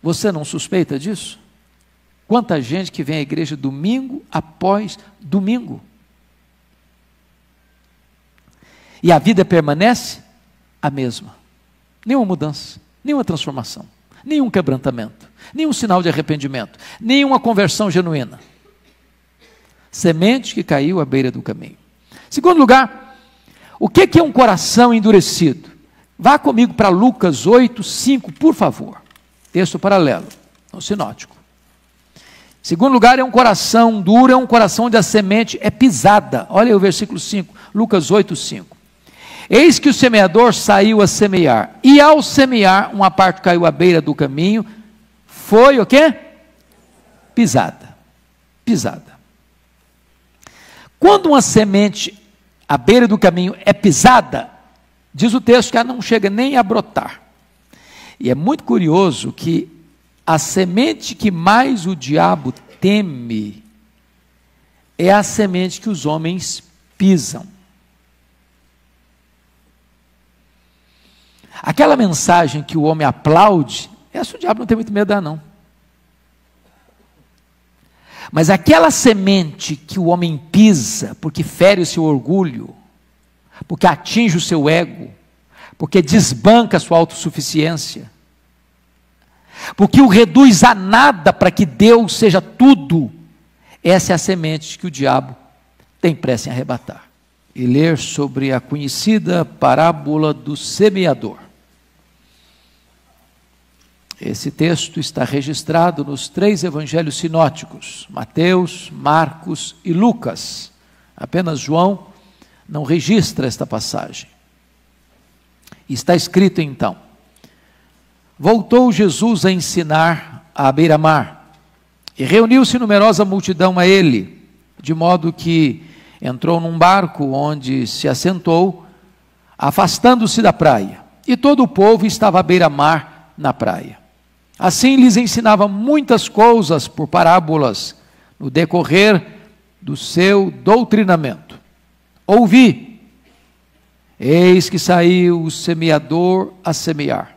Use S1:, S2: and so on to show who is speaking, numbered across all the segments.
S1: Você não suspeita disso? Quanta gente que vem à igreja domingo após domingo. E a vida permanece a mesma. Nenhuma mudança, nenhuma transformação, nenhum quebrantamento, nenhum sinal de arrependimento, nenhuma conversão genuína. Semente que caiu à beira do caminho. Segundo lugar, o que é um coração endurecido? Vá comigo para Lucas 8:5, por favor. Texto paralelo, no sinótico. Segundo lugar, é um coração duro, é um coração onde a semente é pisada. Olha aí o versículo 5, Lucas 8:5. Eis que o semeador saiu a semear, e ao semear, uma parte caiu à beira do caminho, foi o quê? Pisada. Pisada. Quando uma semente à beira do caminho é pisada, diz o texto que ela não chega nem a brotar. E é muito curioso que a semente que mais o diabo teme é a semente que os homens pisam. Aquela mensagem que o homem aplaude, essa o diabo não tem muito medo de dar, não. Mas aquela semente que o homem pisa, porque fere o seu orgulho, porque atinge o seu ego, porque desbanca a sua autossuficiência, porque o reduz a nada para que Deus seja tudo, essa é a semente que o diabo tem pressa em arrebatar. E ler sobre a conhecida parábola do semeador. Esse texto está registrado nos 3 evangelhos sinóticos, Mateus, Marcos e Lucas. Apenas João não registra esta passagem. Está escrito então: voltou Jesus a ensinar à beira-mar, e reuniu-se numerosa multidão a ele, de modo que entrou num barco onde se assentou, afastando-se da praia, e todo o povo estava à beira-mar na praia. Assim lhes ensinava muitas coisas por parábolas, no decorrer do seu doutrinamento. Ouvi, eis que saiu o semeador a semear.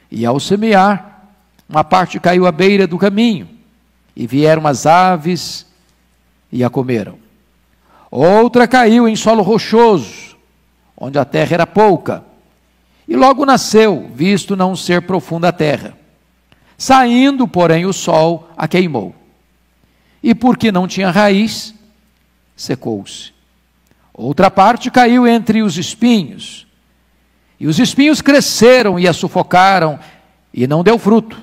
S1: E ao semear, uma parte caiu à beira do caminho, e vieram as aves e a comeram. Outra caiu em solo rochoso, onde a terra era pouca, e logo nasceu, visto não ser profunda a terra. Saindo, porém, o sol a queimou. E porque não tinha raiz, secou-se. Outra parte caiu entre os espinhos, e os espinhos cresceram e a sufocaram, e não deu fruto.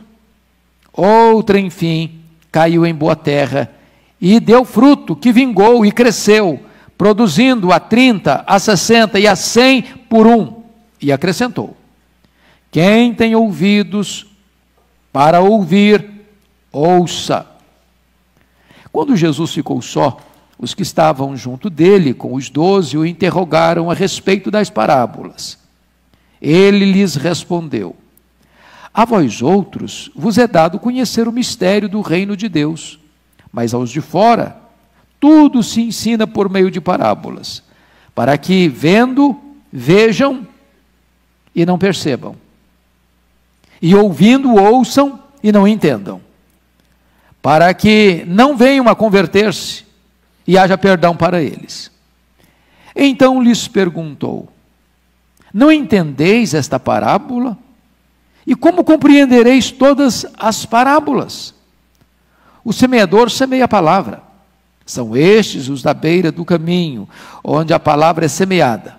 S1: Outra, enfim, caiu em boa terra, e deu fruto, que vingou e cresceu, produzindo a 30, a 60 e a 100 por um. E acrescentou: quem tem ouvidos para ouvir, ouça. Quando Jesus ficou só, os que estavam junto dele, com os 12, o interrogaram a respeito das parábolas. Ele lhes respondeu: a vós outros vos é dado conhecer o mistério do reino de Deus, mas aos de fora, tudo se ensina por meio de parábolas, para que, vendo, vejam e não percebam, e ouvindo, ouçam e não entendam, para que não venham a converter-se e haja perdão para eles. Então lhes perguntou: não entendeis esta parábola? E como compreendereis todas as parábolas? O semeador semeia a palavra. São estes os da beira do caminho, onde a palavra é semeada.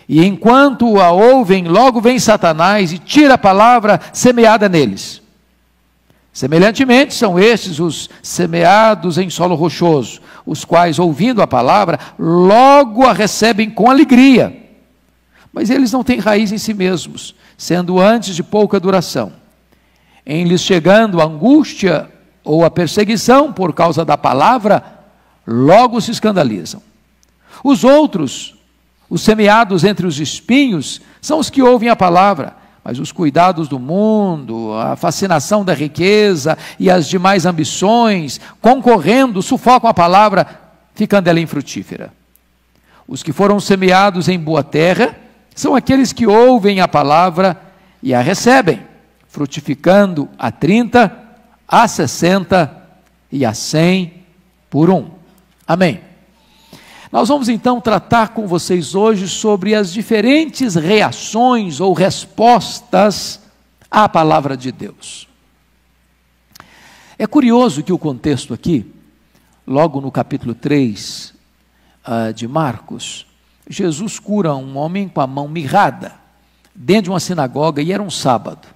S1: E enquanto a ouvem, logo vem Satanás e tira a palavra semeada neles. Semelhantemente, são estes os semeados em solo rochoso, os quais, ouvindo a palavra, logo a recebem com alegria. Mas eles não têm raiz em si mesmos, sendo antes de pouca duração. Em lhes chegando a angústia ou a perseguição por causa da palavra, logo se escandalizam. Os outros, os semeados entre os espinhos, são os que ouvem a palavra, mas os cuidados do mundo, a fascinação da riqueza e as demais ambições, concorrendo, sufocam a palavra, ficando ela infrutífera. Os que foram semeados em boa terra, são aqueles que ouvem a palavra e a recebem, frutificando a 30, a 60 e a 100 por um. Amém. Nós vamos então tratar com vocês hoje sobre as diferentes reações ou respostas à palavra de Deus. É curioso que o contexto aqui, logo no capítulo 3 de Marcos, Jesus cura um homem com a mão mirrada, dentro de uma sinagoga, e era um sábado.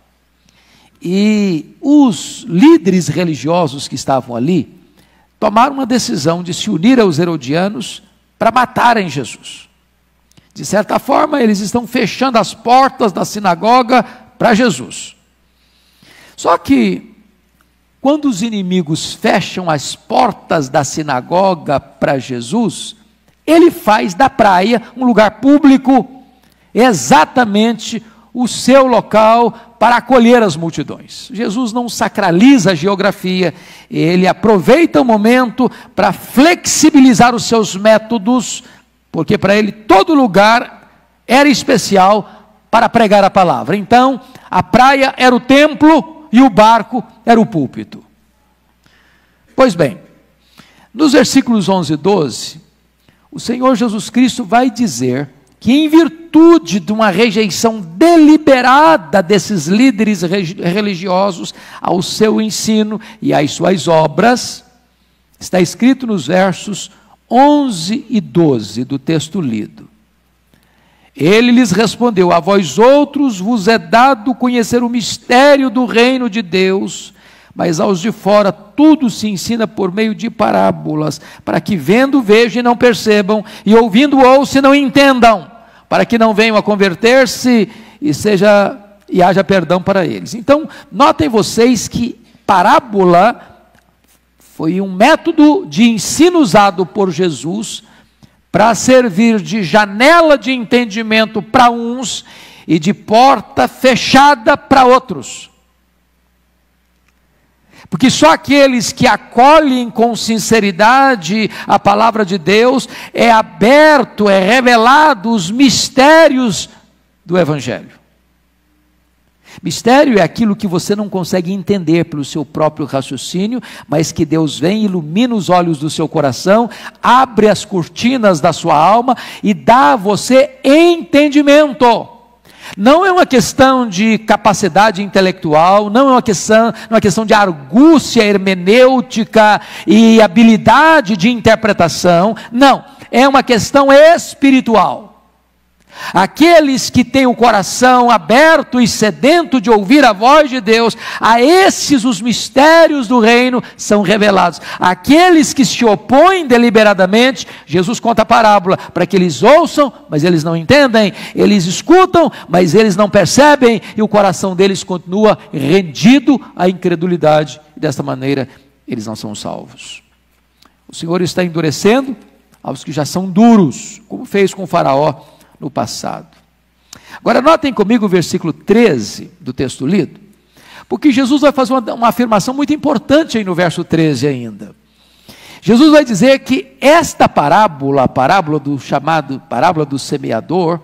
S1: E os líderes religiosos que estavam ali, tomaram uma decisão de se unir aos herodianos para matarem Jesus. De certa forma, eles estão fechando as portas da sinagoga para Jesus. Só que, quando os inimigos fecham as portas da sinagoga para Jesus, ele faz da praia um lugar público, exatamente o seu local para acolher as multidões. Jesus não sacraliza a geografia, ele aproveita o momento para flexibilizar os seus métodos, porque para ele todo lugar era especial para pregar a palavra. Então, a praia era o templo e o barco era o púlpito. Pois bem, nos versículos 11 e 12, o Senhor Jesus Cristo vai dizer que, em virtude de uma rejeição deliberada desses líderes religiosos ao seu ensino e às suas obras, está escrito nos versos 11 e 12 do texto lido. Ele lhes respondeu: a vós outros vos é dado conhecer o mistério do reino de Deus, mas aos de fora tudo se ensina por meio de parábolas, para que vendo vejam e não percebam, e ouvindo ouçam e não entendam, para que não venham a converter-se e haja perdão para eles. Então, notem vocês que parábola foi um método de ensino usado por Jesus para servir de janela de entendimento para uns e de porta fechada para outros. Porque só aqueles que acolhem com sinceridade a palavra de Deus, é aberto, é revelado os mistérios do Evangelho. Mistério é aquilo que você não consegue entender pelo seu próprio raciocínio, mas que Deus vem, ilumina os olhos do seu coração, abre as cortinas da sua alma e dá a você entendimento. Não é uma questão de capacidade intelectual, não é uma questão de argúcia hermenêutica e habilidade de interpretação, não, é uma questão espiritual. Aqueles que têm o coração aberto e sedento de ouvir a voz de Deus, a esses os mistérios do reino são revelados. Aqueles que se opõem deliberadamente, Jesus conta a parábola para que eles ouçam, mas eles não entendem, eles escutam, mas eles não percebem, e o coração deles continua rendido à incredulidade, e desta maneira eles não são salvos. O Senhor está endurecendo aos que já são duros, como fez com o Faraó no passado. Agora notem comigo o versículo 13 do texto lido, porque Jesus vai fazer uma afirmação muito importante aí no verso 13 ainda. Jesus vai dizer que esta parábola, a parábola do semeador,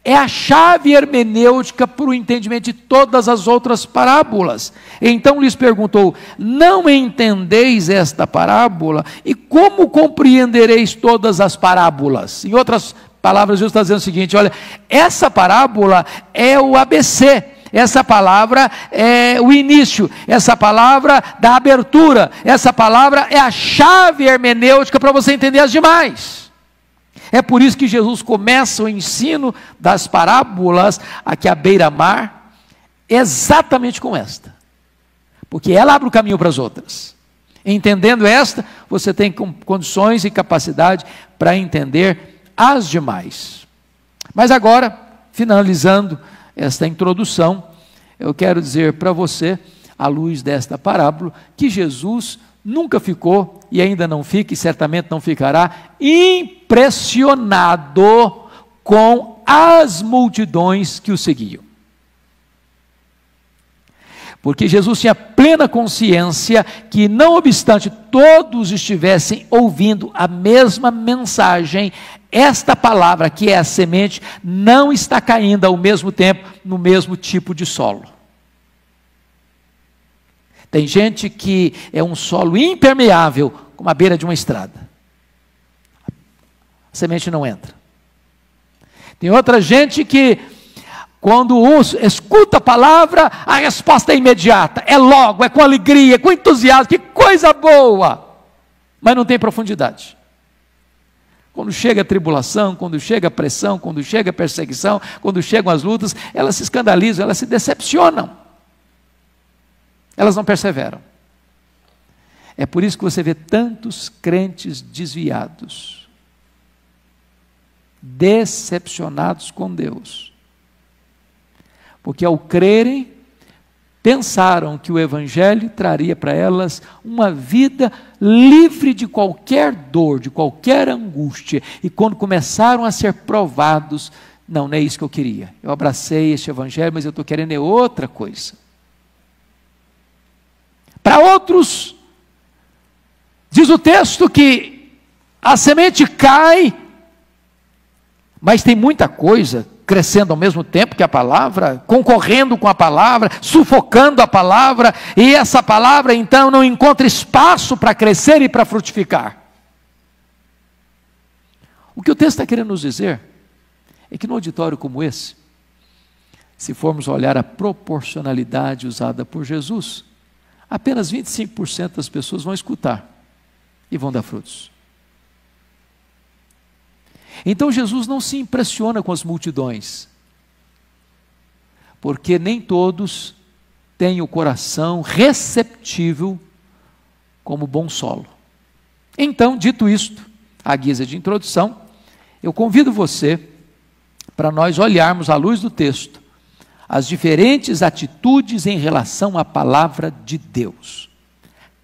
S1: é a chave hermenêutica para o entendimento de todas as outras parábolas. Então lhes perguntou: não entendeis esta parábola? E como compreendereis todas as parábolas? Em outras palavras, Jesus está dizendo o seguinte: olha, essa parábola é o ABC, essa palavra é o início, essa palavra da abertura, essa palavra é a chave hermenêutica para você entender as demais. É por isso que Jesus começa o ensino das parábolas aqui à beira-mar, exatamente com esta, porque ela abre o caminho para as outras. Entendendo esta, você tem condições e capacidade para entender as demais. Mas agora, finalizando esta introdução, eu quero dizer para você, à luz desta parábola, que Jesus nunca ficou, e ainda não fica, e certamente não ficará, impressionado com as multidões que o seguiam. Porque Jesus tinha plena consciência que, não obstante todos estivessem ouvindo a mesma mensagem, esta palavra, que é a semente, não está caindo ao mesmo tempo no mesmo tipo de solo. Tem gente que é um solo impermeável, como a beira de uma estrada. A semente não entra. Tem outra gente que, quando escuta a palavra, a resposta é imediata, é logo, é com alegria, é com entusiasmo, que coisa boa, mas não tem profundidade. Quando chega a tribulação, quando chega a pressão, quando chega a perseguição, quando chegam as lutas, elas se escandalizam, elas se decepcionam. Elas não perseveram. É por isso que você vê tantos crentes desviados, decepcionados com Deus. Porque ao crerem, pensaram que o Evangelho traria para elas uma vida livre de qualquer dor, de qualquer angústia. E quando começaram a ser provados, não é isso que eu queria. Eu abracei este Evangelho, mas eu estou querendo outra coisa. Para outros, diz o texto que a semente cai, mas tem muita coisa crescendo ao mesmo tempo que a palavra, concorrendo com a palavra, sufocando a palavra, e essa palavra então não encontra espaço para crescer e para frutificar. O que o texto está querendo nos dizer é que no auditório como esse, se formos olhar a proporcionalidade usada por Jesus, apenas 25% das pessoas vão escutar e vão dar frutos. Então Jesus não se impressiona com as multidões, porque nem todos têm o coração receptível como bom solo. Então, dito isto, à guisa de introdução, eu convido você para nós olharmos à luz do texto as diferentes atitudes em relação à palavra de Deus.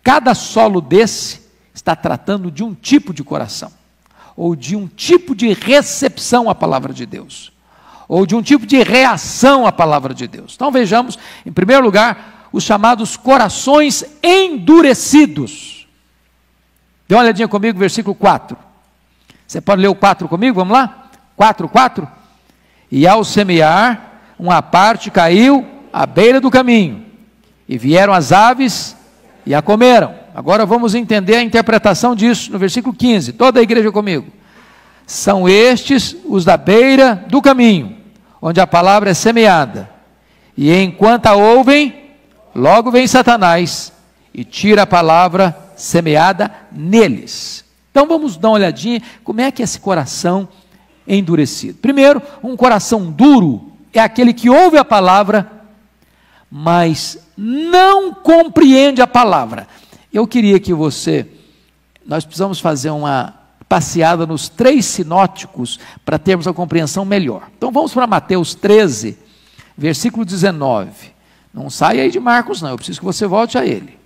S1: Cada solo desse está tratando de um tipo de coração, ou de um tipo de recepção à palavra de Deus, ou de um tipo de reação à palavra de Deus. Então vejamos, em primeiro lugar, os chamados corações endurecidos. Dê uma olhadinha comigo, versículo 4. Você pode ler o 4 comigo? Vamos lá? 4. E ao semear, uma parte caiu à beira do caminho, e vieram as aves e a comeram. Agora vamos entender a interpretação disso no versículo 15, toda a igreja comigo. São estes os da beira do caminho, onde a palavra é semeada, e enquanto a ouvem, logo vem Satanás, e tira a palavra semeada neles. Então vamos dar uma olhadinha, como é que é esse coração endurecido. Primeiro, um coração duro, é aquele que ouve a palavra, mas não compreende a palavra. Eu queria que nós precisamos fazer uma passeada nos 3 sinóticos, para termos a compreensão melhor. Então vamos para Mateus 13, versículo 19, não saia aí de Marcos não, eu preciso que você volte a ele.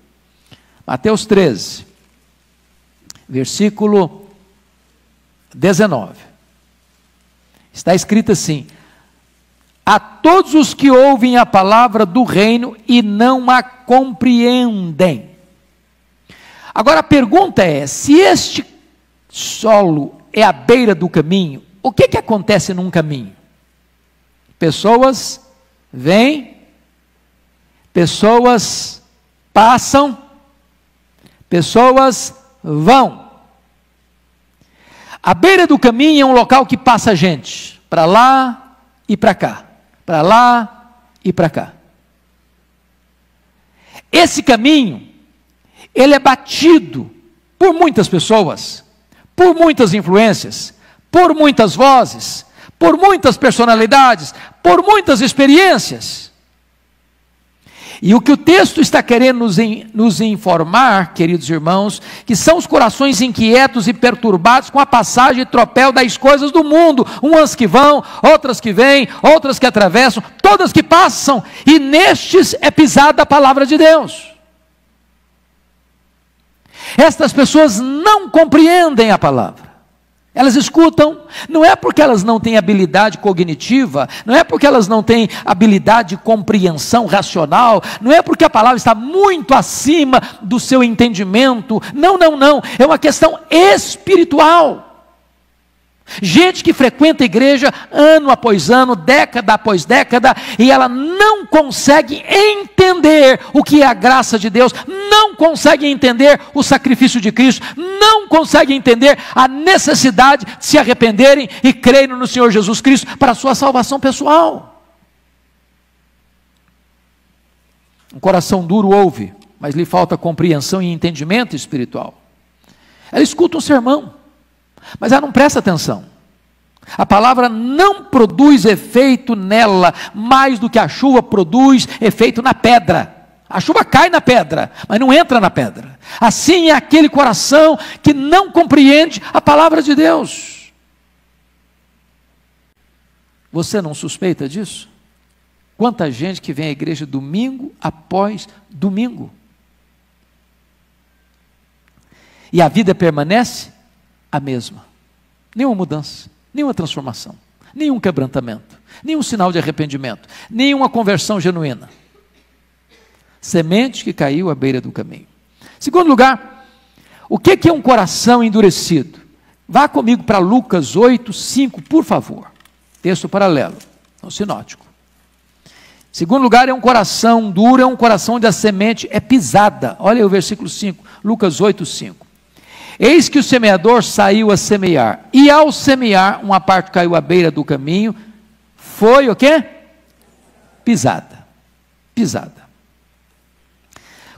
S1: Mateus 13, versículo 19, está escrito assim: a todos os que ouvem a palavra do reino e não a compreendem. Agora a pergunta é, se este solo é à beira do caminho, o que acontece num caminho? Pessoas vêm, pessoas passam, pessoas vão. A beira do caminho é um local que passa gente, para lá e para cá, para lá e para cá. Esse caminho, ele é batido por muitas pessoas, por muitas influências, por muitas vozes, por muitas personalidades, por muitas experiências. E o que o texto está querendo nos informar, queridos irmãos, que são os corações inquietos e perturbados com a passagem e tropel das coisas do mundo, umas que vão, outras que vêm, outras que atravessam, todas que passam, e nestes é pisada a palavra de Deus. Estas pessoas não compreendem a palavra. Elas escutam, não é porque elas não têm habilidade cognitiva, não é porque elas não têm habilidade de compreensão racional, não é porque a palavra está muito acima do seu entendimento, não, é uma questão espiritual. Gente que frequenta a igreja ano após ano, década após década, e ela não consegue entender o que é a graça de Deus, não consegue entender o sacrifício de Cristo, não consegue entender a necessidade de se arrependerem e crerem no Senhor Jesus Cristo para a sua salvação pessoal. Um coração duro ouve, mas lhe falta compreensão e entendimento espiritual. Ela escuta um sermão, mas ela não presta atenção. A palavra não produz efeito nela, mais do que a chuva produz efeito na pedra. A chuva cai na pedra, mas não entra na pedra. Assim é aquele coração que não compreende a palavra de Deus. Você não suspeita disso? Quanta gente que vem à igreja domingo após domingo. E a vida permanece a mesma. Nenhuma mudança, nenhuma transformação, nenhum quebrantamento, nenhum sinal de arrependimento, nenhuma conversão genuína. Semente que caiu à beira do caminho. Segundo lugar, o que é um coração endurecido? Vá comigo para Lucas 8:5, por favor. Texto paralelo, no sinótico. Segundo lugar, é um coração duro, é um coração onde a semente é pisada. Olha aí o versículo 5, Lucas 8:5. Eis que o semeador saiu a semear, e ao semear, uma parte caiu à beira do caminho, foi o quê? Pisada. Pisada.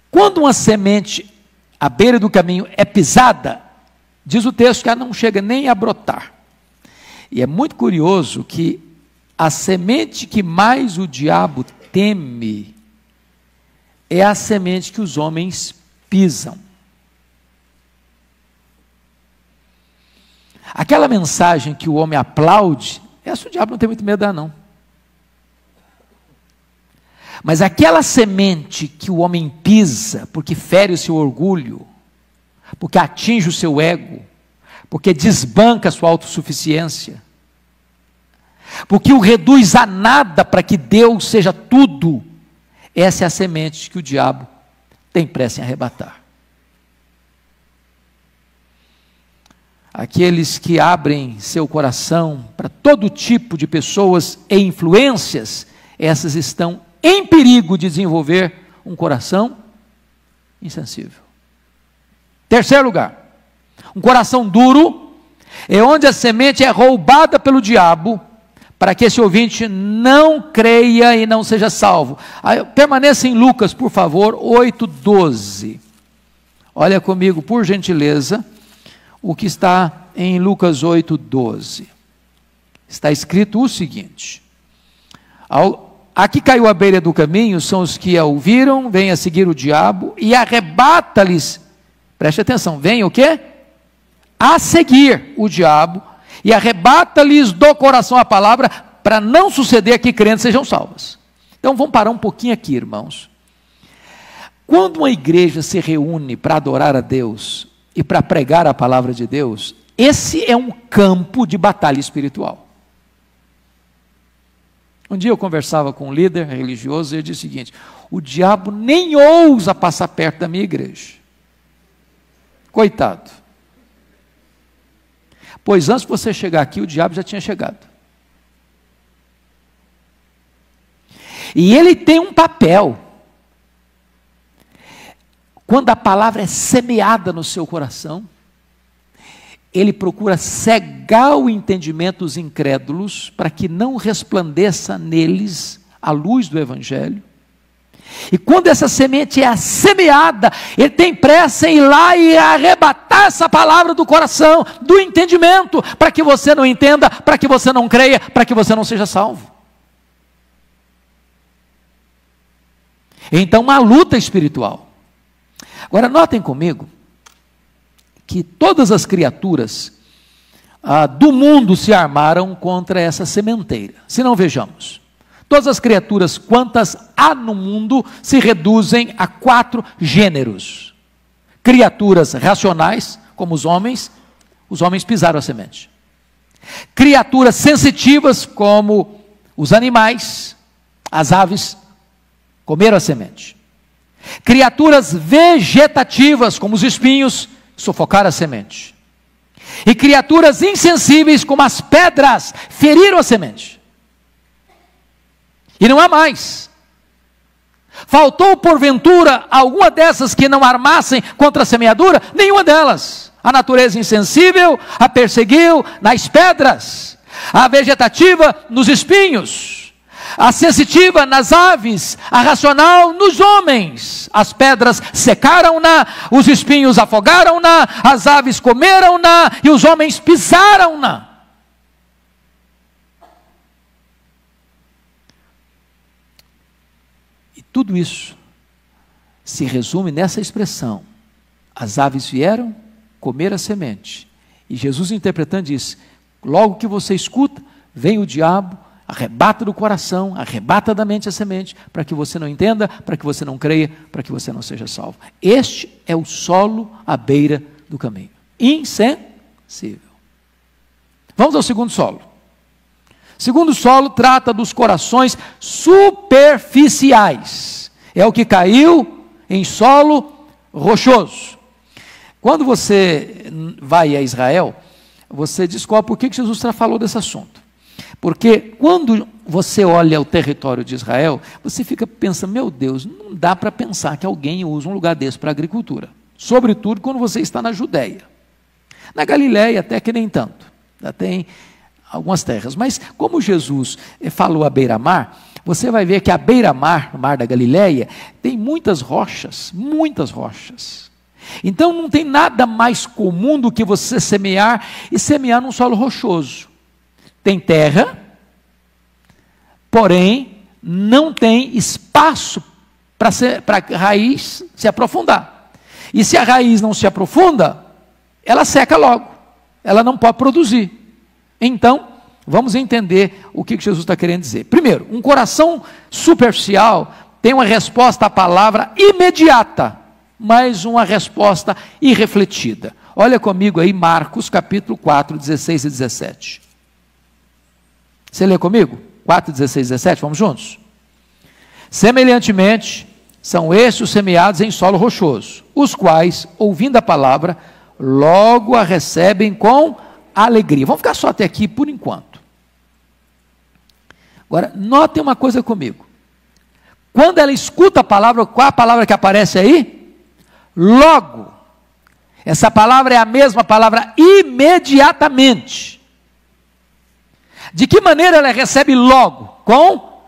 S1: Quando uma semente à beira do caminho é pisada, diz o texto que ela não chega nem a brotar. E é muito curioso que a semente que mais o diabo teme é a semente que os homens pisam. Aquela mensagem que o homem aplaude, essa o diabo não tem muito medo de dar, não. Mas aquela semente que o homem pisa, porque fere o seu orgulho, porque atinge o seu ego, porque desbanca a sua autossuficiência, porque o reduz a nada para que Deus seja tudo, essa é a semente que o diabo tem pressa em arrebatar. Aqueles que abrem seu coração para todo tipo de pessoas e influências, essas estão em perigo de desenvolver um coração insensível. Terceiro lugar, um coração duro é onde a semente é roubada pelo diabo, para que esse ouvinte não creia e não seja salvo. Permaneça em Lucas, por favor, 8:12. Olha comigo, por gentileza, o que está em Lucas 8:12. Está escrito o seguinte: aqui caiu à beira do caminho, são os que a ouviram, vêm a seguir o diabo e arrebata-lhes, preste atenção, vem o quê? A seguir o diabo e arrebata-lhes do coração a palavra, para não suceder que crentes sejam salvas. Então vamos parar um pouquinho aqui, irmãos. Quando uma igreja se reúne para adorar a Deus e para pregar a palavra de Deus, esse é um campo de batalha espiritual. Um dia eu conversava com um líder religioso e ele disse o seguinte: o diabo nem ousa passar perto da minha igreja. Coitado. Pois antes de você chegar aqui, o diabo já tinha chegado. E ele tem um papel. Quando a palavra é semeada no seu coração, ele procura cegar o entendimento dos incrédulos, para que não resplandeça neles a luz do Evangelho. E quando essa semente é semeada, ele tem pressa em ir lá e arrebatar essa palavra do coração, do entendimento, para que você não entenda, para que você não creia, para que você não seja salvo. Então, uma luta espiritual. Agora, notem comigo, que todas as criaturas do mundo se armaram contra essa sementeira. Se não, vejamos. Todas as criaturas, quantas há no mundo, se reduzem a 4 gêneros. Criaturas racionais, como os homens pisaram a semente. Criaturas sensitivas, como os animais, as aves, comeram a semente. Criaturas vegetativas, como os espinhos, sufocaram a semente. E criaturas insensíveis como as pedras feriram a semente. E não há mais. Faltou porventura alguma dessas que não armassem contra a semeadura? Nenhuma delas. A natureza insensível a perseguiu nas pedras, a vegetativa nos espinhos, a sensitiva nas aves, a racional nos homens. As pedras secaram-na, os espinhos afogaram-na, as aves comeram-na e os homens pisaram-na. E tudo isso se resume nessa expressão: as aves vieram comer a semente. E Jesus, interpretando, diz: logo que você escuta, vem o diabo, arrebata do coração, arrebata da mente a semente, para que você não entenda, para que você não creia, para que você não seja salvo. Este é o solo à beira do caminho. Insensível. Vamos ao segundo solo. O segundo solo trata dos corações superficiais. É o que caiu em solo rochoso. Quando você vai a Israel, você descobre por que Jesus falou desse assunto. Porque quando você olha o território de Israel, você fica pensando: meu Deus, não dá para pensar que alguém usa um lugar desse para agricultura. Sobretudo quando você está na Judéia. Na Galiléia até que nem tanto. Já tem algumas terras. Mas como Jesus falou à beira-mar, você vai ver que a beira-mar, no mar da Galiléia, tem muitas rochas, muitas rochas. Então não tem nada mais comum do que você semear e semear num solo rochoso. Tem terra, porém não tem espaço para a raiz se aprofundar. E se a raiz não se aprofunda, ela seca logo, ela não pode produzir. Então, vamos entender o que Jesus está querendo dizer. Primeiro, um coração superficial tem uma resposta à palavra imediata, mas uma resposta irrefletida. Olha comigo aí Marcos capítulo 4, 16 e 17. Você lê comigo? 4, 16 e 17, vamos juntos? Semelhantemente, são estes os semeados em solo rochoso, os quais, ouvindo a palavra, logo a recebem com alegria. Vamos ficar só até aqui por enquanto. Agora, notem uma coisa comigo. Quando ela escuta a palavra, qual a palavra que aparece aí? Logo. Essa palavra é a mesma palavra imediatamente. De que maneira ela recebe logo? Com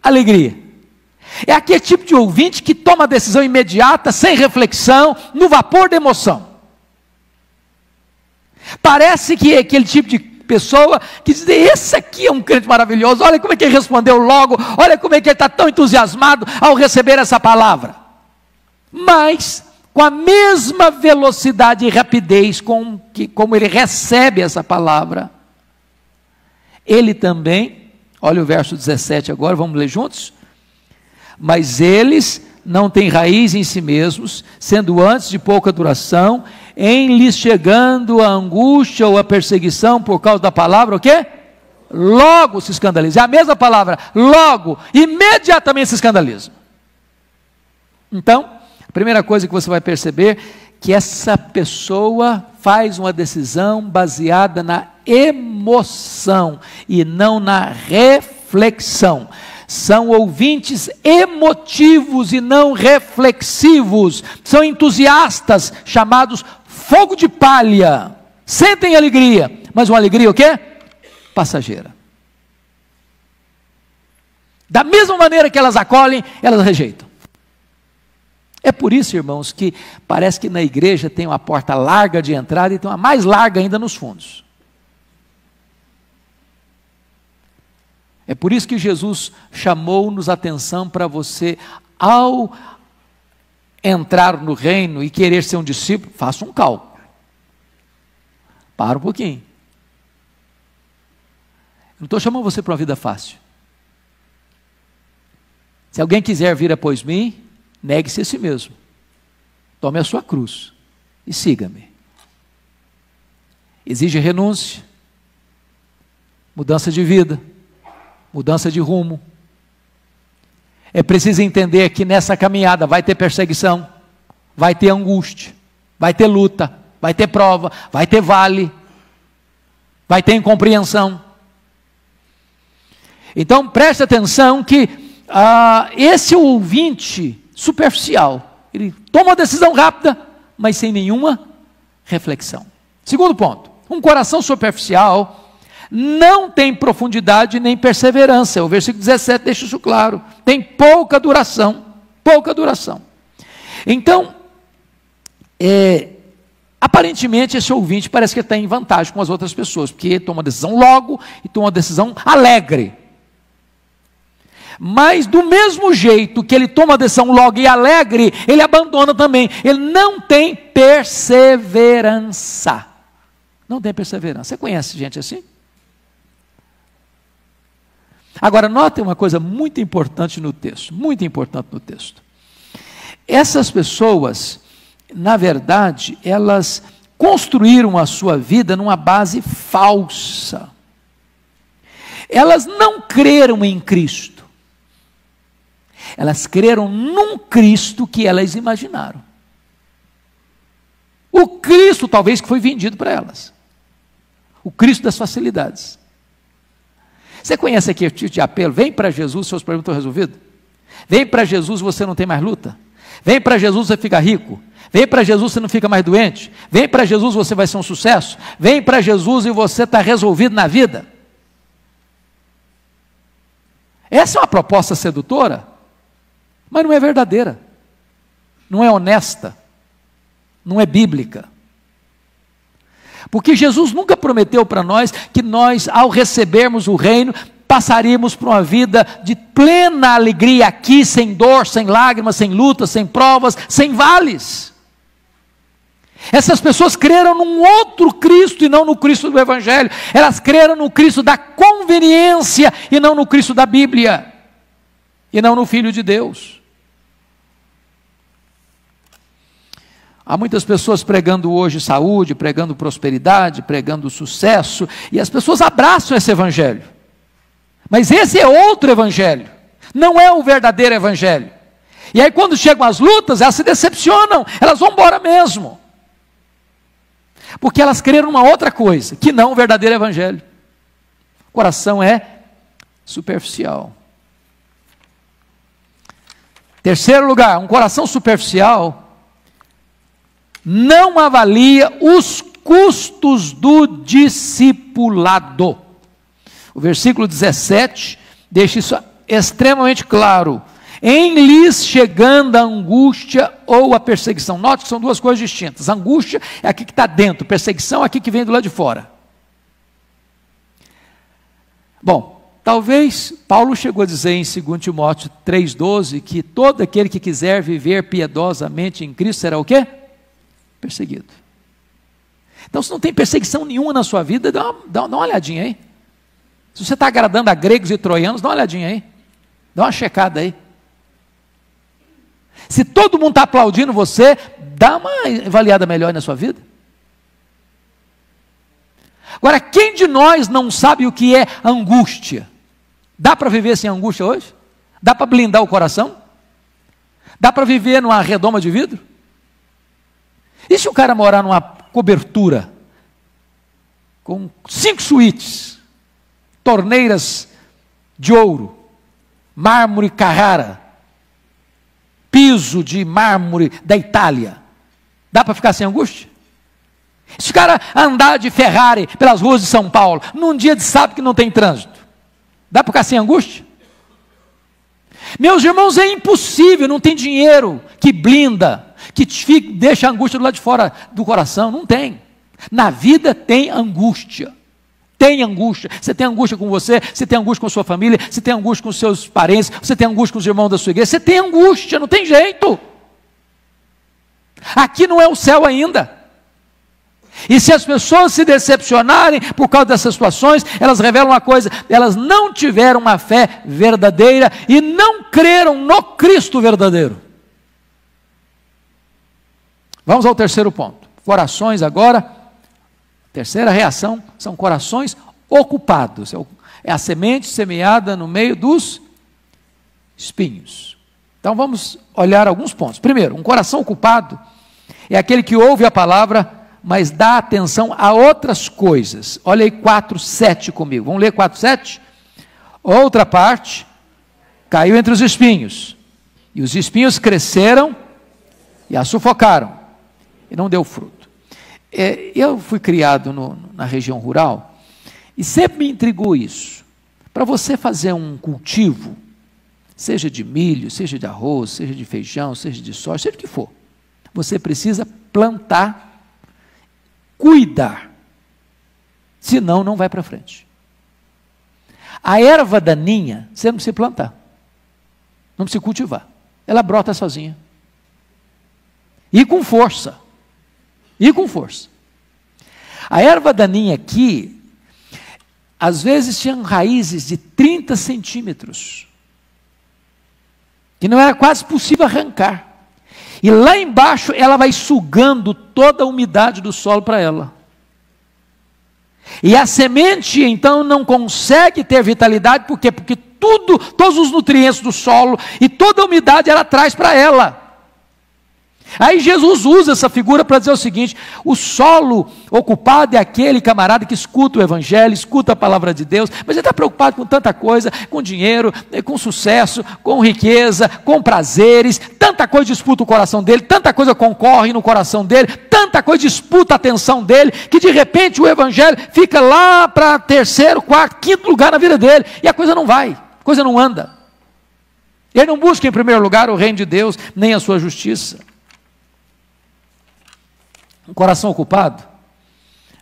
S1: alegria. É aquele tipo de ouvinte que toma a decisão imediata, sem reflexão, no vapor da emoção. Parece que é aquele tipo de pessoa que diz: esse aqui é um crente maravilhoso, olha como é que ele respondeu logo, olha como é que ele está tão entusiasmado ao receber essa palavra. Mas, com a mesma velocidade e rapidez como ele recebe essa palavra, ele também, olha o verso 17 agora, vamos ler juntos? Mas eles não têm raiz em si mesmos, sendo antes de pouca duração, em lhes chegando a angústia ou a perseguição por causa da palavra, o quê? Logo se escandalizam. É a mesma palavra, logo, imediatamente se escandalizam. Então, a primeira coisa que você vai perceber, que essa pessoa faz uma decisão baseada na emoção e não na reflexão. São ouvintes emotivos e não reflexivos. São entusiastas, chamados fogo de palha. Sentem alegria, mas uma alegria o quê? Passageira. Da mesma maneira que elas acolhem, elas rejeitam. É por isso, irmãos, que parece que na igreja tem uma porta larga de entrada e tem uma mais larga ainda nos fundos. É por isso que Jesus chamou-nos a atenção para você, ao entrar no reino e querer ser um discípulo, faça um cálculo. Para um pouquinho. Não estou chamando você para uma vida fácil. Se alguém quiser vir após mim, negue-se a si mesmo. Tome a sua cruz e siga-me. Exige renúncia, mudança de vida, mudança de rumo. É preciso entender que nessa caminhada vai ter perseguição, vai ter angústia, vai ter luta, vai ter prova, vai ter vale, vai ter incompreensão. Então preste atenção que esse ouvinte superficial, ele toma uma decisão rápida, mas sem nenhuma reflexão. Segundo ponto, um coração superficial não tem profundidade nem perseverança. O versículo 17 deixa isso claro. Tem pouca duração, pouca duração. Então, aparentemente esse ouvinte parece que está em vantagem com as outras pessoas, porque ele toma uma decisão logo e toma uma decisão alegre. Mas do mesmo jeito que ele toma a decisão logo e alegre, ele abandona também. Ele não tem perseverança. Não tem perseverança. Você conhece gente assim? Agora, notem uma coisa muito importante no texto. Muito importante no texto. Essas pessoas, na verdade, elas construíram a sua vida numa base falsa. Elas não creram em Cristo. Elas creram num Cristo que elas imaginaram. O Cristo, talvez, que foi vendido para elas. O Cristo das facilidades. Você conhece aqui o tipo de apelo? Vem para Jesus, seus problemas estão resolvidos. Vem para Jesus, você não tem mais luta. Vem para Jesus, você fica rico. Vem para Jesus, você não fica mais doente. Vem para Jesus, você vai ser um sucesso. Vem para Jesus e você está resolvido na vida. Essa é uma proposta sedutora, mas não é verdadeira, não é honesta, não é bíblica. Porque Jesus nunca prometeu para nós que nós, ao recebermos o reino, passaríamos por uma vida de plena alegria aqui, sem dor, sem lágrimas, sem lutas, sem provas, sem vales. Essas pessoas creram num outro Cristo e não no Cristo do Evangelho. Elas creram no Cristo da conveniência e não no Cristo da Bíblia, e não no Filho de Deus. Há muitas pessoas pregando hoje saúde, pregando prosperidade, pregando sucesso, e as pessoas abraçam esse evangelho. Mas esse é outro evangelho, não é o verdadeiro evangelho. E aí quando chegam as lutas, elas se decepcionam, elas vão embora mesmo. Porque elas creram numa outra coisa, que não o verdadeiro evangelho. O coração é superficial. Terceiro lugar, um coração superficial não avalia os custos do discipulado. O versículo 17 deixa isso extremamente claro. Em lhes chegando a angústia ou a perseguição. Note que são duas coisas distintas. Angústia é aqui que está dentro, perseguição é aqui que vem do lado de fora. Bom, talvez Paulo chegou a dizer em 2 Timóteo 3,12 que todo aquele que quiser viver piedosamente em Cristo será o quê? Perseguido. Então, se não tem perseguição nenhuma na sua vida, dá uma olhadinha aí. Se você está agradando a gregos e troianos, dá uma olhadinha aí. Dá uma checada aí. Se todo mundo está aplaudindo você, dá uma avaliada melhor na sua vida. Agora, quem de nós não sabe o que é angústia? Dá para viver sem angústia hoje? Dá para blindar o coração? Dá para viver numa redoma de vidro? E se o cara morar numa cobertura com 5 suítes, torneiras de ouro, mármore Carrara, piso de mármore da Itália, dá para ficar sem angústia? Se o cara andar de Ferrari pelas ruas de São Paulo, num dia de sábado que não tem trânsito, dá para ficar sem angústia? Meus irmãos, é impossível, não tem dinheiro que blinda, que deixa a angústia do lado de fora do coração, não tem. Na vida tem angústia. Tem angústia. Você tem angústia com você tem angústia com a sua família, você tem angústia com os seus parentes, você tem angústia com os irmãos da sua igreja, você tem angústia, não tem jeito. Aqui não é o céu ainda. E se as pessoas se decepcionarem por causa dessas situações, elas revelam uma coisa: elas não tiveram uma fé verdadeira e não creram no Cristo verdadeiro. Vamos ao terceiro ponto. Corações agora, terceira reação, são corações ocupados. É a semente semeada no meio dos espinhos. Então vamos olhar alguns pontos. Primeiro, um coração ocupado é aquele que ouve a palavra, mas dá atenção a outras coisas. Olha aí 4:7 comigo. Vamos ler 4:7? Outra parte caiu entre os espinhos, e os espinhos cresceram e a sufocaram, e não deu fruto. Eu fui criado na região rural, e sempre me intrigou isso. Para você fazer um cultivo, seja de milho, seja de arroz, seja de feijão, seja de soja, seja o que for, você precisa plantar, cuidar, senão não vai para frente. A erva daninha, você não precisa plantar, não precisa cultivar, ela brota sozinha, e com força, A erva daninha aqui, às vezes tinham raízes de 30 centímetros, que não era quase possível arrancar, e lá embaixo ela vai sugando toda a umidade do solo para ela, e a semente então não consegue ter vitalidade, por quê? Porque todos os nutrientes do solo e toda a umidade ela traz para ela. Aí Jesus usa essa figura para dizer o seguinte: o solo ocupado é aquele camarada que escuta o evangelho, escuta a palavra de Deus, mas ele está preocupado com tanta coisa, com dinheiro, com sucesso, com riqueza, com prazeres, tanta coisa disputa o coração dele, tanta coisa concorre no coração dele, tanta coisa disputa a atenção dele, que de repente o evangelho fica lá para terceiro, quarto, quinto lugar na vida dele, e a coisa não vai, a coisa não anda. Ele não busca em primeiro lugar o reino de Deus, nem a sua justiça. Um coração ocupado,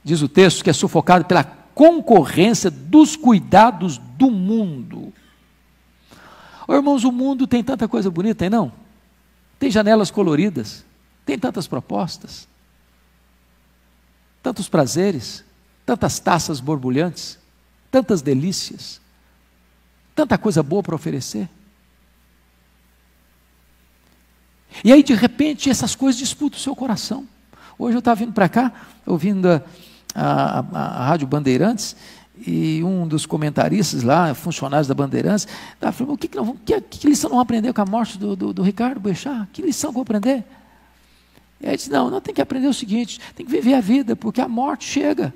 S1: diz o texto, que é sufocado pela concorrência dos cuidados do mundo. Oh, irmãos, o mundo tem tanta coisa bonita, tem não? Tem janelas coloridas, tem tantas propostas, tantos prazeres, tantas taças borbulhantes, tantas delícias, tanta coisa boa para oferecer. E aí, de repente, essas coisas disputam o seu coração. Hoje eu estava vindo para cá, ouvindo a Rádio Bandeirantes, e um dos comentaristas lá, funcionários da Bandeirantes, estava falando: que lição não vão aprender com a morte do Ricardo Boechat? Que lição que vão aprender? E aí ele disse: não, tem que aprender o seguinte, tem que viver a vida, porque a morte chega.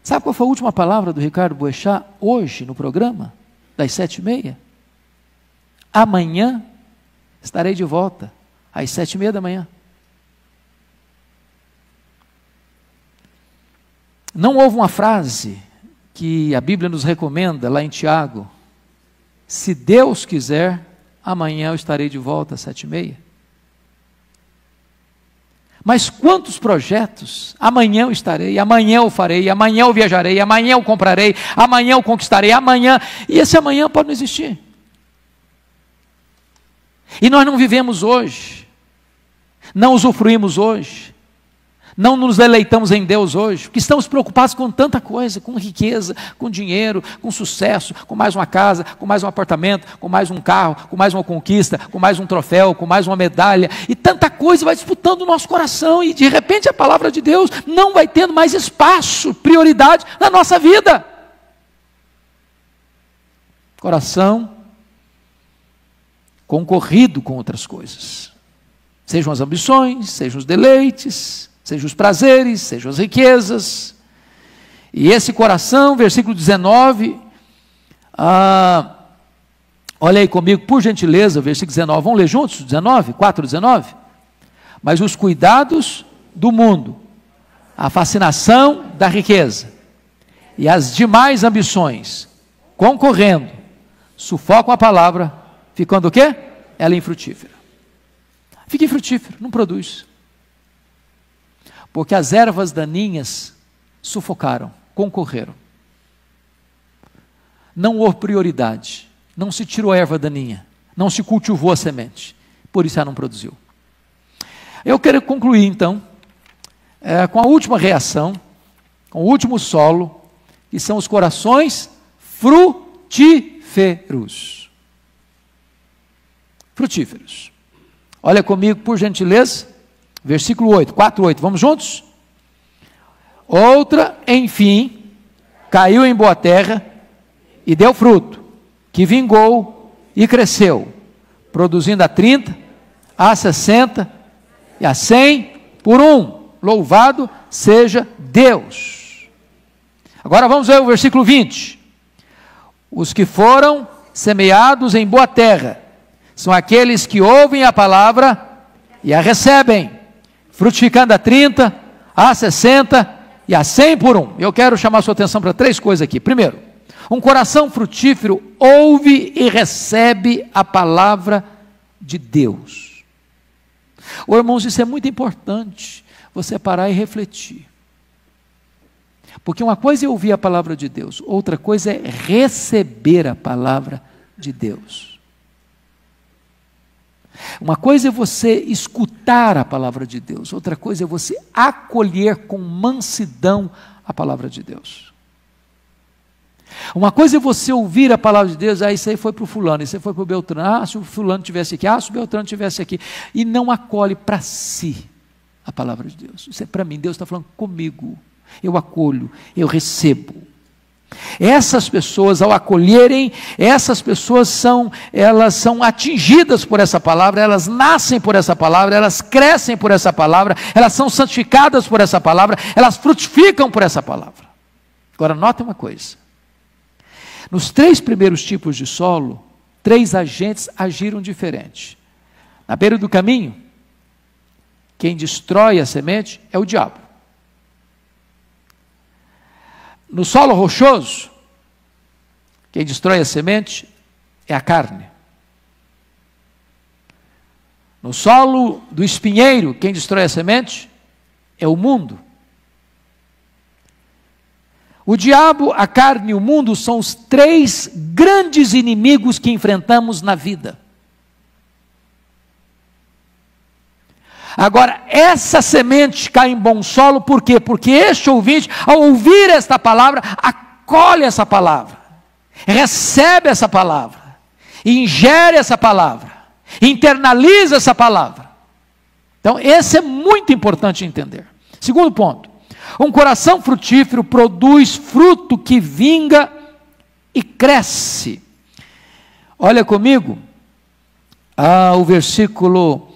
S1: Sabe qual foi a última palavra do Ricardo Boechat hoje no programa, das 7h30? Amanhã estarei de volta, às 7h30 da manhã. Não houve uma frase que a Bíblia nos recomenda lá em Tiago: se Deus quiser, amanhã eu estarei de volta às 7h30. Mas quantos projetos? Amanhã eu estarei, amanhã eu farei, amanhã eu viajarei, amanhã eu comprarei, amanhã eu conquistarei, amanhã, e esse amanhã pode não existir. E nós não vivemos hoje, não usufruímos hoje, não nos deleitamos em Deus hoje, porque estamos preocupados com tanta coisa, com riqueza, com dinheiro, com sucesso, com mais uma casa, com mais um apartamento, com mais um carro, com mais uma conquista, com mais um troféu, com mais uma medalha, e tanta coisa vai disputando o nosso coração, e de repente a palavra de Deus não vai tendo mais espaço, prioridade na nossa vida. Coração concorrido com outras coisas, sejam as ambições, sejam os deleites, sejam os prazeres, sejam as riquezas. E esse coração, versículo 19, olha aí comigo, por gentileza, versículo 19, vamos ler juntos? 4:19. Mas os cuidados do mundo, a fascinação da riqueza e as demais ambições, concorrendo, sufocam a palavra, ficando o quê? Ela infrutífera. Fica infrutífero, não produz. Porque as ervas daninhas sufocaram, concorreram. Não houve prioridade, não se tirou a erva daninha, não se cultivou a semente, por isso ela não produziu. Eu quero concluir então, com a última reação, com o último solo, que são os corações frutíferos. Frutíferos. Olha comigo, por gentileza, versículo 8, 4:8, vamos juntos? Outra, enfim, caiu em boa terra e deu fruto, que vingou e cresceu, produzindo a 30, a 60 e a 100 por um. Louvado seja Deus. Agora vamos ver o versículo 20. Os que foram semeados em boa terra são aqueles que ouvem a palavra e a recebem, frutificando a 30, a 60 e a 100 por um. Eu quero chamar a sua atenção para 3 coisas aqui. Primeiro, um coração frutífero ouve e recebe a palavra de Deus. Irmãos, isso é muito importante, você parar e refletir. Porque uma coisa é ouvir a palavra de Deus, outra coisa é receber a palavra de Deus. Uma coisa é você escutar a palavra de Deus, outra coisa é você acolher com mansidão a palavra de Deus. Uma coisa é você ouvir a palavra de Deus, isso aí foi para o fulano, isso aí foi para o Beltrano, se o fulano estivesse aqui, se o Beltrano estivesse aqui, e não acolhe para si a palavra de Deus. Isso é para mim, Deus está falando comigo, eu acolho, eu recebo. Essas pessoas, ao acolherem, essas pessoas elas são atingidas por essa palavra, elas nascem por essa palavra, elas crescem por essa palavra, elas são santificadas por essa palavra, elas frutificam por essa palavra. Agora notem uma coisa, nos 3 primeiros tipos de solo, 3 agentes agiram diferente. Na beira do caminho, quem destrói a semente é o diabo. No solo rochoso, quem destrói a semente é a carne. No solo do espinheiro, quem destrói a semente é o mundo. O diabo, a carne e o mundo são os 3 grandes inimigos que enfrentamos na vida. Agora, essa semente cai em bom solo, por quê? Porque este ouvinte, ao ouvir esta palavra, acolhe essa palavra, recebe essa palavra, ingere essa palavra, internaliza essa palavra. Então, esse é muito importante entender. Segundo ponto, um coração frutífero produz fruto que vinga e cresce. Olha comigo, o versículo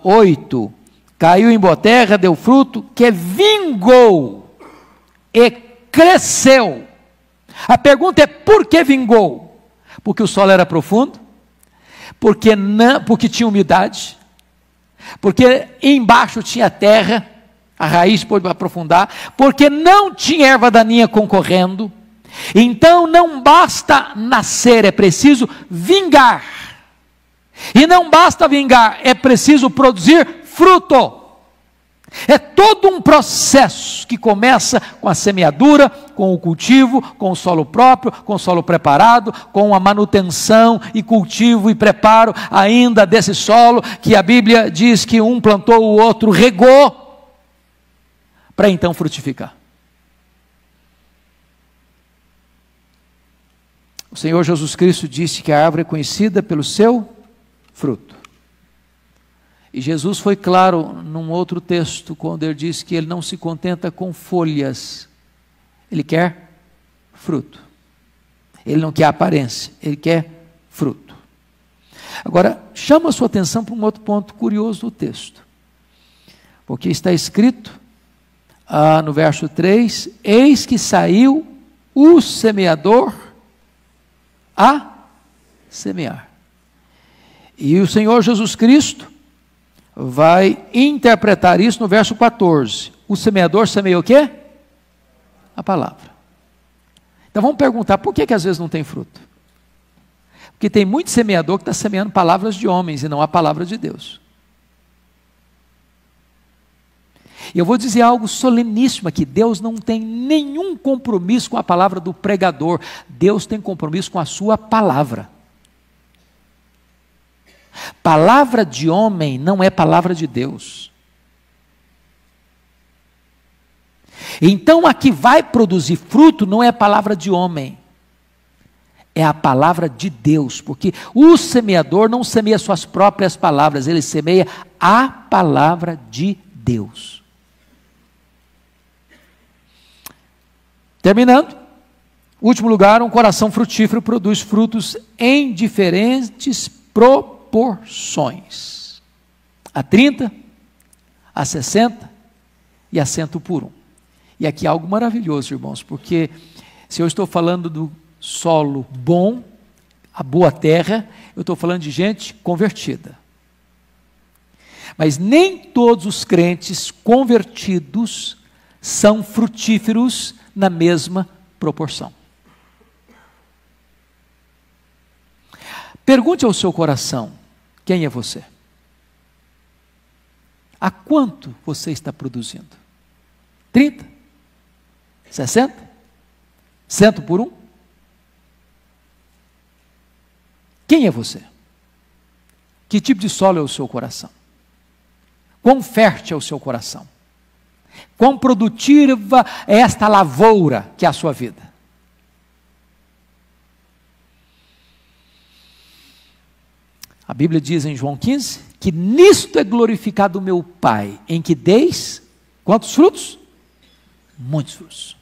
S1: 8, caiu em boa terra, deu fruto, que vingou e cresceu. A pergunta é, por que vingou? Porque o solo era profundo, porque tinha umidade, porque embaixo tinha terra, a raiz pôde aprofundar, porque não tinha erva daninha concorrendo. Então não basta nascer, é preciso vingar. E não basta vingar, é preciso produzir fruto. É todo um processo que começa com a semeadura, com o cultivo, com o solo próprio, com o solo preparado, com a manutenção e cultivo e preparo ainda desse solo, que a Bíblia diz que um plantou, o outro regou, para então frutificar. O Senhor Jesus Cristo disse que a árvore é conhecida pelo seu fruto. E Jesus foi claro num outro texto, quando ele disse que ele não se contenta com folhas, ele quer fruto. Ele não quer aparência, ele quer fruto. Agora, chama a sua atenção para um outro ponto curioso do texto, porque está escrito no verso 3, eis que saiu o semeador a semear. E o Senhor Jesus Cristo vai interpretar isso no verso 14. O semeador semeia o quê? A palavra. Então vamos perguntar, por que às vezes não tem fruto? Porque tem muito semeador que está semeando palavras de homens e não a palavra de Deus. E eu vou dizer algo soleníssimo aqui, Deus não tem nenhum compromisso com a palavra do pregador, Deus tem compromisso com a sua palavra. Palavra de homem não é palavra de Deus. Então a que vai produzir fruto não é a palavra de homem, é a palavra de Deus, porque o semeador não semeia suas próprias palavras, ele semeia a palavra de Deus. Terminando, último lugar, um coração frutífero produz frutos em diferentes proporções. A 30, a 60 e a 100 por 1. E aqui há algo maravilhoso, irmãos, porque se eu estou falando do solo bom, a boa terra, eu estou falando de gente convertida. Mas nem todos os crentes convertidos são frutíferos na mesma proporção. Pergunte ao seu coração, quem é você? A quanto você está produzindo? 30? 60? 100 por 1? Quem é você? Que tipo de solo é o seu coração? Quão fértil é o seu coração? Quão produtiva é esta lavoura que é a sua vida? A Bíblia diz em João 15, que nisto é glorificado o meu Pai, em que deis, quantos frutos? Muitos frutos.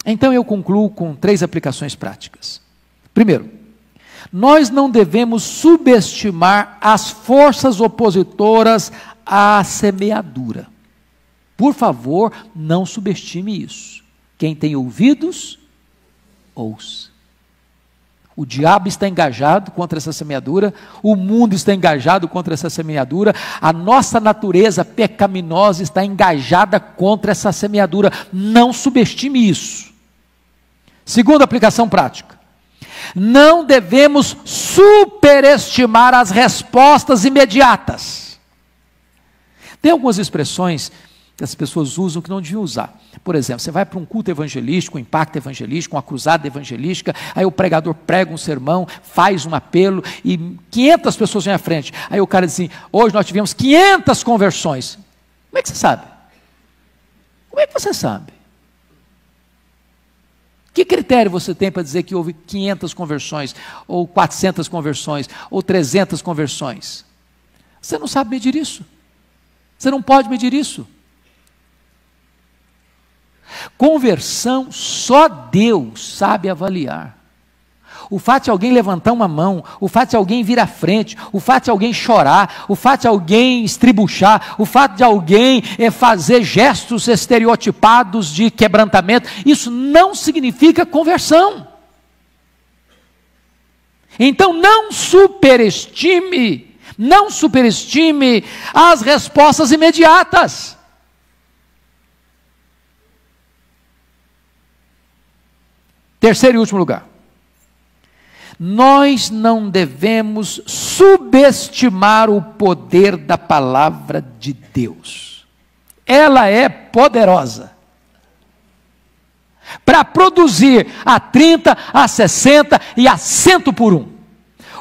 S1: Então eu concluo com 3 aplicações práticas. Primeiro, nós não devemos subestimar as forças opositoras à semeadura. Por favor, não subestime isso. Quem tem ouvidos, ouça. O diabo está engajado contra essa semeadura, o mundo está engajado contra essa semeadura, a nossa natureza pecaminosa está engajada contra essa semeadura. Não subestime isso. Segunda aplicação prática. Não devemos superestimar as respostas imediatas. Tem algumas expressões que as pessoas usam que não deviam usar. Por exemplo, você vai para um culto evangelístico, um impacto evangelístico, uma cruzada evangelística, aí o pregador prega um sermão, faz um apelo e 500 pessoas vêm à frente. Aí o cara diz assim, hoje nós tivemos 500 conversões. Como é que você sabe? Como é que você sabe? Que critério você tem para dizer que houve 500 conversões, ou 400 conversões, ou 300 conversões? Você não sabe medir isso. Você não pode medir isso. Conversão, só Deus sabe avaliar. O fato de alguém levantar uma mão, o fato de alguém vir à frente, o fato de alguém chorar, o fato de alguém estribuchar, o fato de alguém fazer gestos estereotipados de quebrantamento, isso não significa conversão. Então não superestime as respostas imediatas. Terceiro e último lugar. Nós não devemos subestimar o poder da palavra de Deus. Ela é poderosa para produzir a 30, a 60 e a 100 por 1.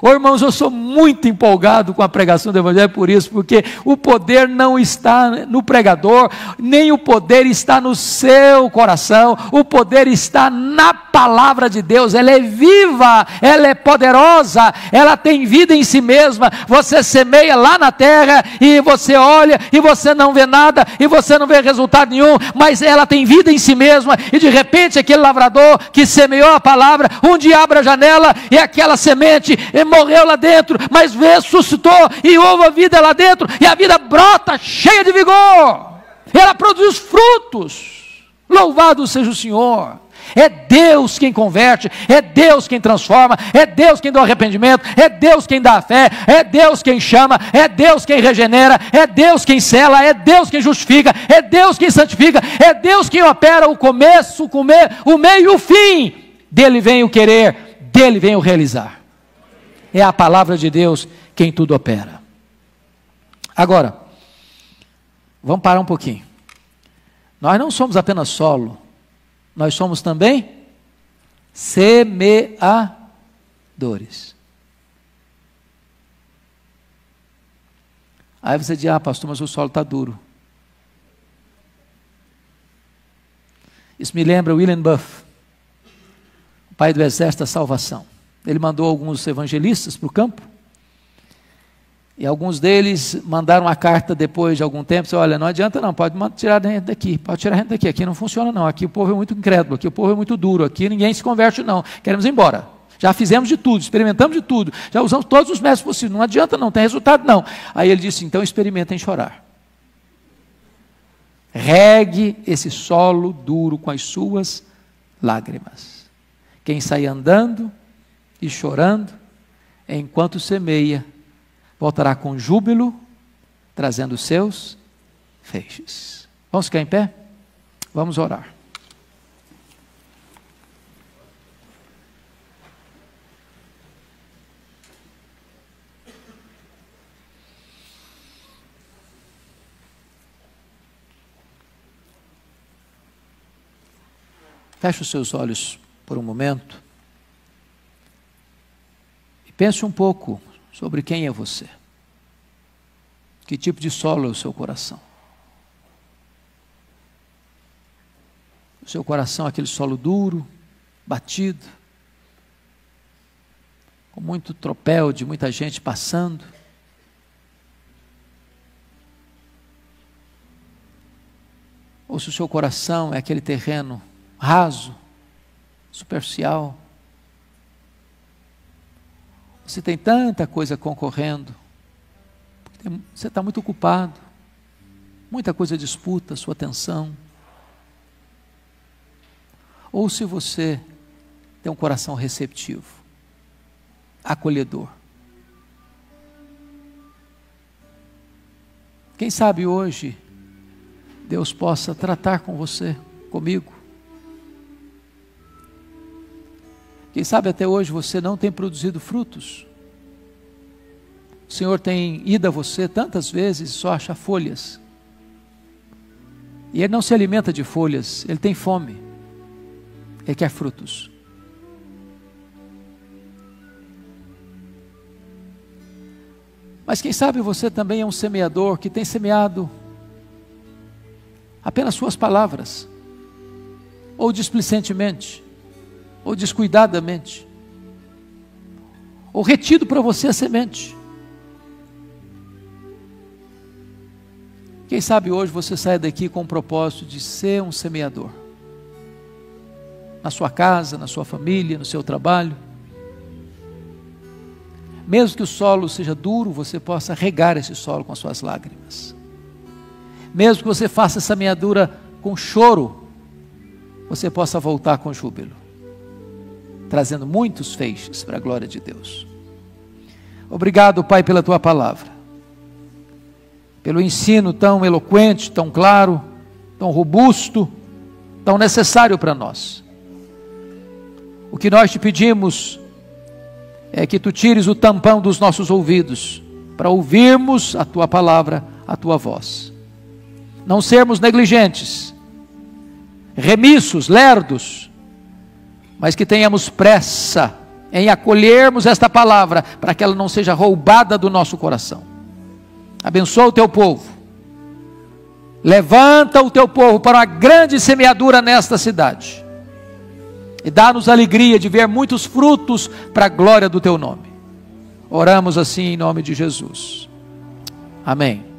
S1: Ô irmãos, eu sou muito empolgado com a pregação do Evangelho por isso, porque o poder não está no pregador, nem o poder está no seu coração, o poder está na palavra de Deus. Ela é viva, ela é poderosa, ela tem vida em si mesma. Você semeia lá na terra e você olha e você não vê nada e você não vê resultado nenhum, mas ela tem vida em si mesma e de repente aquele lavrador que semeou a palavra, um dia abre a janela e aquela semente morreu lá dentro, mas ressuscitou e houve a vida lá dentro, e a vida brota cheia de vigor, ela produz frutos. Louvado seja o Senhor. É Deus quem converte, é Deus quem transforma, é Deus quem dá o arrependimento, é Deus quem dá a fé, é Deus quem chama, é Deus quem regenera, é Deus quem sela, é Deus quem justifica, é Deus quem santifica, é Deus quem opera o começo, o meio e o fim. Dele vem o querer, dele vem o realizar. É a palavra de Deus quem tudo opera. Agora, vamos parar um pouquinho. Nós não somos apenas solo, nós somos também semeadores. Aí você diz, pastor, mas o solo está duro. Isso me lembra William Buff, o pai do Exército da Salvação. Ele mandou alguns evangelistas para o campo, e alguns deles mandaram uma carta depois de algum tempo, disse, olha, não adianta não, pode tirar a renda daqui, aqui não funciona não, aqui o povo é muito incrédulo, aqui o povo é muito duro, aqui ninguém se converte não, queremos ir embora. Já fizemos de tudo, experimentamos de tudo, já usamos todos os métodos possíveis, não adianta não, tem resultado não. Aí ele disse, então experimentem chorar. Regue esse solo duro com as suas lágrimas. Quem sai andando e chorando, enquanto semeia, voltará com júbilo, trazendo seus feixes. Vamos ficar em pé? Vamos orar. Feche os seus olhos por um momento e pense um pouco sobre quem é você. Que tipo de solo é o seu coração? O seu coração é aquele solo duro, batido, com muito tropel de muita gente passando. Ou se o seu coração é aquele terreno raso, superficial. Você tem tanta coisa concorrendo, você está muito ocupado, muita coisa disputa a sua atenção. Ou se você tem um coração receptivo, acolhedor. Quem sabe hoje Deus possa tratar com você, comigo. Quem sabe até hoje você não tem produzido frutos. O Senhor tem ido a você tantas vezes e só acha folhas. E Ele não se alimenta de folhas, Ele tem fome. Ele quer frutos. Mas quem sabe você também é um semeador que tem semeado apenas suas palavras, ou displicentemente, ou descuidadamente, ou retido para você a semente. Quem sabe hoje você sai daqui com o propósito de ser um semeador, na sua casa, na sua família, no seu trabalho. Mesmo que o solo seja duro, você possa regar esse solo com as suas lágrimas. Mesmo que você faça essa semeadura com choro, você possa voltar com júbilo, trazendo muitos feixes para a glória de Deus. Obrigado, Pai, pela Tua palavra, pelo ensino tão eloquente, tão claro, tão robusto, tão necessário para nós. O que nós te pedimos é que Tu tires o tampão dos nossos ouvidos, para ouvirmos a Tua palavra, a Tua voz. Não sermos negligentes, remissos, lerdos, mas que tenhamos pressa em acolhermos esta palavra, para que ela não seja roubada do nosso coração. Abençoa o Teu povo, levanta o Teu povo para uma grande semeadura nesta cidade, e dá-nos alegria de ver muitos frutos para a glória do Teu nome. Oramos assim em nome de Jesus, amém.